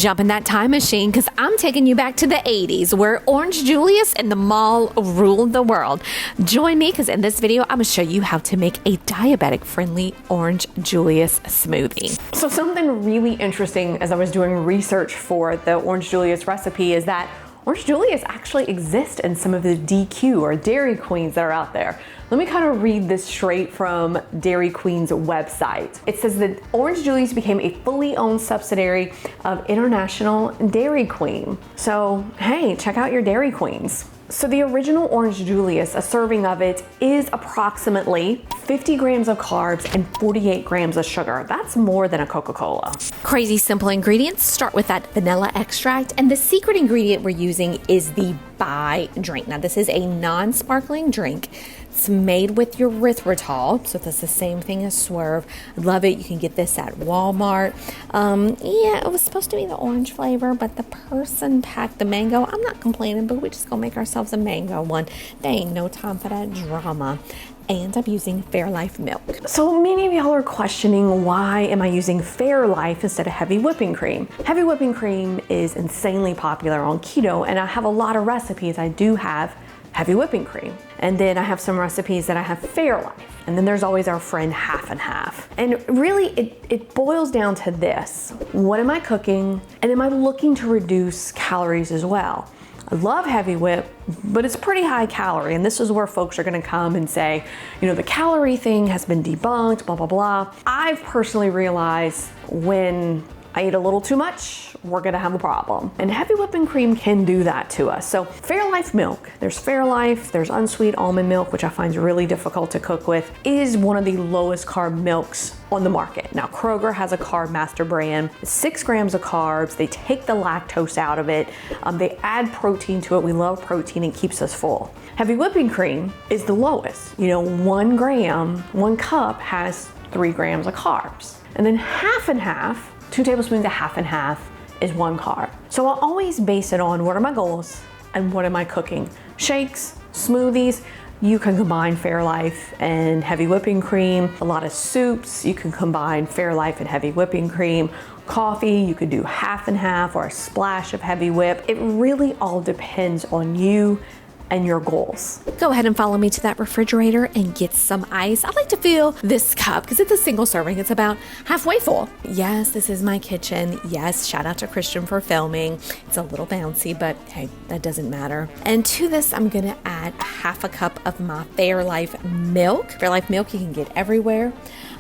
Jump in that time machine because I'm taking you back to the 80s where Orange Julius and the mall ruled the world. Join me because in this video, I'm going to show you how to make a diabetic-friendly Orange Julius smoothie. So something really interesting as I was doing research for the Orange Julius recipe is that Orange Julius actually exists in some of the DQ or Dairy Queens that are out there. Let me kind of read this straight from Dairy Queen's website. It says that Orange Julius became a fully owned subsidiary of International Dairy Queen. So, hey, check out your Dairy Queens. So the original Orange Julius, a serving of it is approximately 50 grams of carbs and 48 grams of sugar. That's more than a Coca-Cola. Crazy simple ingredients. Start with that vanilla extract, and the secret ingredient we're using is the Bai drink. Now this is a non-sparkling drink. It's made with erythritol, so that's the same thing as Swerve. Love it. You can get this at Walmart. Yeah, it was supposed to be the orange flavor, but the person packed the mango. I'm not complaining, but we're just gonna make ourselves a mango one. There ain't no time for that drama. And I'm using Fairlife milk. So many of y'all are questioning, why am I using Fairlife instead of heavy whipping cream? Heavy whipping cream is insanely popular on keto, and I have a lot of recipes I do have heavy whipping cream. And then I have some recipes that I have Fairlife. And then there's always our friend half and half. And really it boils down to this. What am I cooking? And am I looking to reduce calories as well? I love heavy whip, but it's pretty high calorie. And this is where folks are gonna come and say, you know, the calorie thing has been debunked, blah, blah, blah. I've personally realized when I eat a little too much, we're gonna have a problem. And heavy whipping cream can do that to us. So Fairlife milk, there's Fairlife, there's unsweet almond milk, which I find really difficult to cook with, is one of the lowest carb milks on the market. Now Kroger has a Carb Master brand, 6 grams of carbs, they take the lactose out of it, they add protein to it. We love protein, it keeps us full. Heavy whipping cream is the lowest. You know, 1 gram, 1 cup has 3 grams of carbs. And then half and half, 2 tablespoons of half and half is 1 carb. So I'll always base it on what are my goals and what am I cooking. Shakes, smoothies, you can combine Fairlife and heavy whipping cream. A lot of soups, you can combine Fairlife and heavy whipping cream. Coffee, you could do half and half or a splash of heavy whip. It really all depends on you and your goals. Go ahead and follow me to that refrigerator and get some ice. I like to fill this cup because it's a single serving. It's about halfway full. Yes, this is my kitchen. Yes, shout out to Christian for filming. It's a little bouncy, but hey, that doesn't matter. And to this, I'm gonna add half a cup of my Fairlife milk. Fairlife milk you can get everywhere.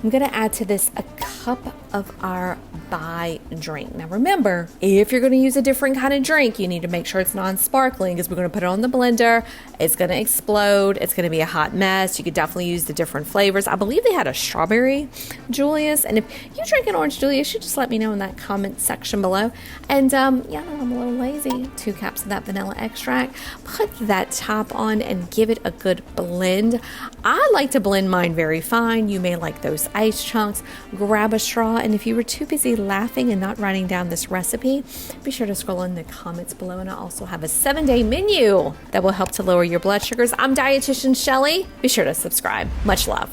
I'm gonna add to this a cup of our Bai drink. Now remember, if you're gonna use a different kind of drink, you need to make sure it's non-sparkling because we're gonna put it on the blender. It's gonna explode. It's gonna be a hot mess. You could definitely use the different flavors. I believe they had a strawberry Julius. And if you drink an Orange Julius, you just let me know in that comment section below. And yeah, I'm a little lazy. 2 cups of that vanilla extract. Put that top on and give it a good blend. I like to blend mine very fine. You may like those ice chunks. Grab a straw, and if you were too busy laughing and not writing down this recipe, be sure to scroll in the comments below, and I also have a 7-day menu that will help to lower your blood sugars. I'm Dietitian Shelly. Be sure to subscribe. Much love.